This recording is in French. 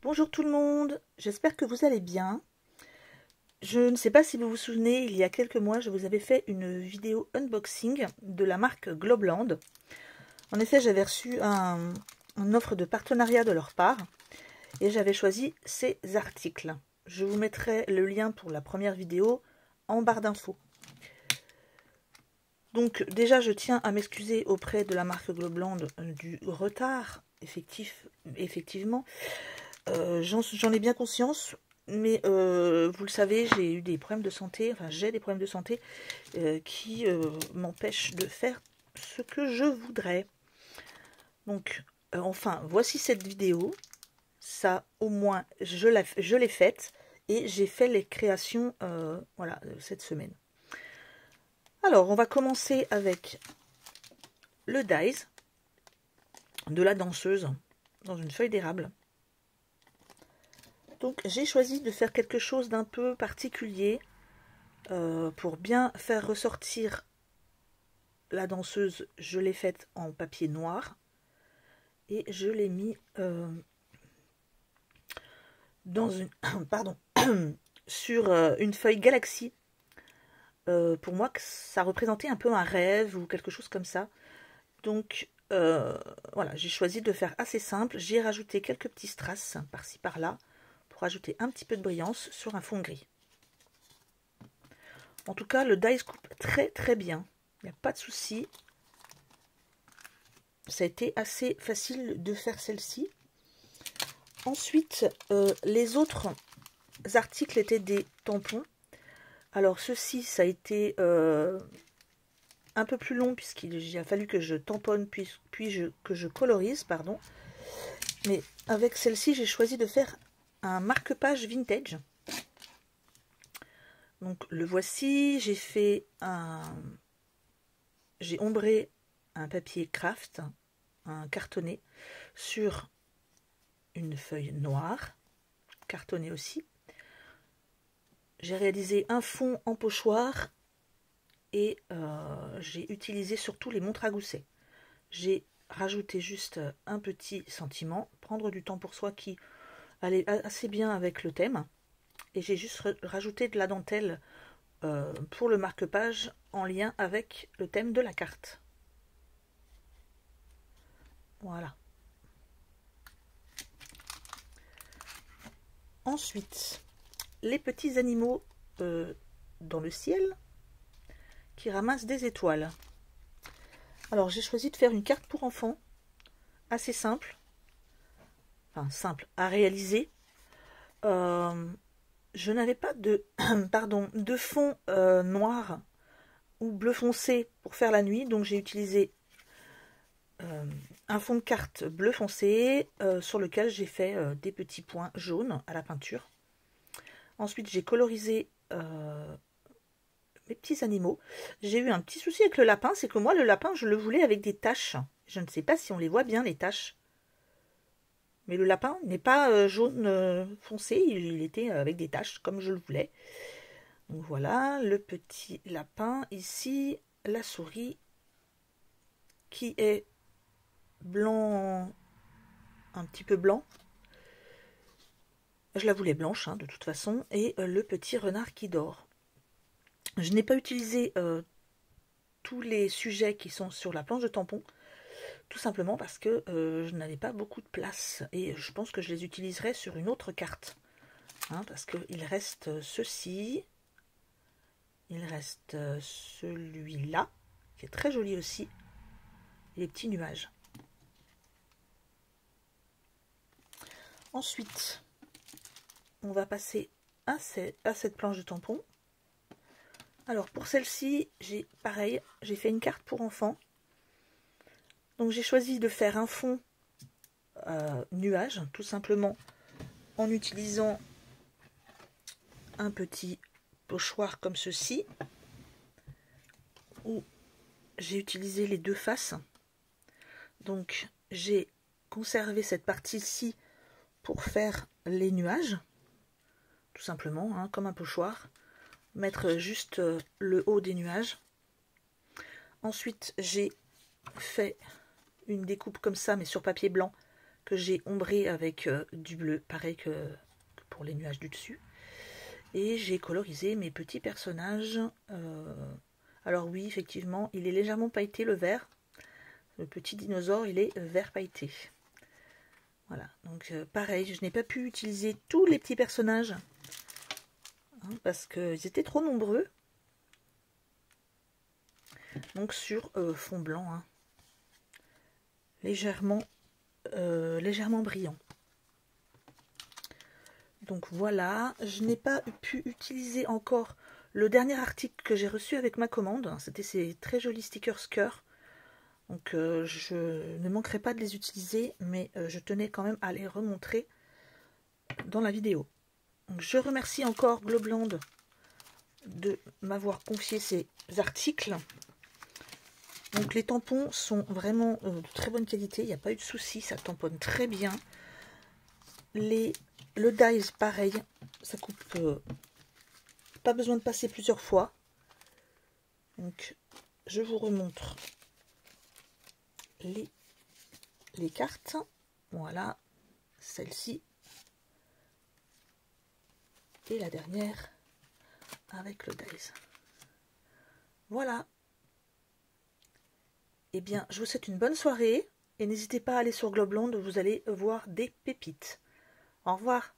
Bonjour tout le monde, j'espère que vous allez bien. Je ne sais pas si vous vous souvenez, il y a quelques mois, je vous avais fait une vidéo unboxing de la marque Globland. En effet, j'avais reçu une offre de partenariat de leur part et j'avais choisi ces articles. Je vous mettrai le lien pour la première vidéo en barre d'infos. Donc déjà, je tiens à m'excuser auprès de la marque Globland du retard effectivement. J'en ai bien conscience, mais vous le savez, j'ai eu des problèmes de santé, enfin j'ai des problèmes de santé qui m'empêchent de faire ce que je voudrais. Donc, enfin, voici cette vidéo. Ça, au moins, je l'ai faite et j'ai fait les créations voilà, cette semaine. Alors, on va commencer avec le dies de la danseuse dans une feuille d'érable. Donc j'ai choisi de faire quelque chose d'un peu particulier pour bien faire ressortir la danseuse. Je l'ai faite en papier noir et je l'ai mis dans une pardon sur une feuille Galaxy. Pour moi, ça représentait un peu un rêve ou quelque chose comme ça. Donc voilà, j'ai choisi de faire assez simple. J'ai rajouté quelques petits strass par-ci par-là pour ajouter un petit peu de brillance sur un fond gris. En tout cas, le die coupe très très bien. Il n'y a pas de souci. Ça a été assez facile de faire celle-ci. Ensuite, les autres articles étaient des tampons. Alors ceci, ça a été un peu plus long puisqu'il a fallu que je tamponne puis que je colorise, pardon. Mais avec celle-ci, j'ai choisi de faire un marque-page vintage. Donc le voici, j'ai ombré un papier craft, un cartonné, sur une feuille noire, cartonné aussi. J'ai réalisé un fond en pochoir et j'ai utilisé surtout les montres à gousset. J'ai rajouté juste un petit sentiment, prendre du temps pour soi qui allait assez bien avec le thème. Et j'ai juste rajouté de la dentelle pour le marque-page en lien avec le thème de la carte. Voilà. Ensuite, les petits animaux dans le ciel qui ramassent des étoiles. Alors j'ai choisi de faire une carte pour enfants, assez simple, enfin simple à réaliser. Je n'avais pas de, pardon, de fond noir ou bleu foncé pour faire la nuit, donc j'ai utilisé un fond de carte bleu foncé sur lequel j'ai fait des petits points jaunes à la peinture. Ensuite j'ai colorisé mes petits animaux. J'ai eu un petit souci avec le lapin, c'est que moi le lapin je le voulais avec des taches. Je ne sais pas si on les voit bien les taches. Mais le lapin n'est pas jaune foncé, il était avec des taches comme je le voulais. Donc voilà, le petit lapin ici, la souris qui est blanc, un petit peu blanc. Je la voulais blanche de toute façon. Et le petit renard qui dort. Je n'ai pas utilisé tous les sujets qui sont sur la planche de tampon. Tout simplement parce que je n'avais pas beaucoup de place. Et je pense que je les utiliserai sur une autre carte. Parce qu'il reste ceci. Il reste celui-là, qui est très joli aussi. Et les petits nuages. Ensuite, on va passer à cette planche de tampon. Alors pour celle-ci, pareil, j'ai fait une carte pour enfants. Donc j'ai choisi de faire un fond nuage, tout simplement en utilisant un petit pochoir comme ceci, où j'ai utilisé les deux faces. Donc j'ai conservé cette partie-ci pour faire les nuages, tout simplement, comme un pochoir. Mettre juste le haut des nuages. Ensuite, j'ai fait une découpe comme ça, mais sur papier blanc, que j'ai ombré avec du bleu, pareil que pour les nuages du dessus. Et j'ai colorisé mes petits personnages. Alors oui, effectivement, il est légèrement pailleté le vert. Le petit dinosaure, il est vert pailleté. Voilà, donc pareil, je n'ai pas pu utiliser tous les petits personnages hein, parce qu'ils étaient trop nombreux. Donc sur fond blanc, hein, légèrement brillant. Donc voilà, je n'ai pas pu utiliser encore le dernier article que j'ai reçu avec ma commande. C'était ces très jolis stickers cœur. Donc je ne manquerai pas de les utiliser, mais je tenais quand même à les remontrer dans la vidéo. Donc, je remercie encore Globland de m'avoir confié ces articles. Donc les tampons sont vraiment de très bonne qualité, il n'y a pas eu de souci, ça tamponne très bien. Le dies, pareil, ça coupe, pas besoin de passer plusieurs fois. Donc je vous remontre les cartes. Voilà, celle-ci. Et la dernière avec le dies. Voilà. Eh bien, je vous souhaite une bonne soirée et n'hésitez pas à aller sur Globland, vous allez voir des pépites. Au revoir.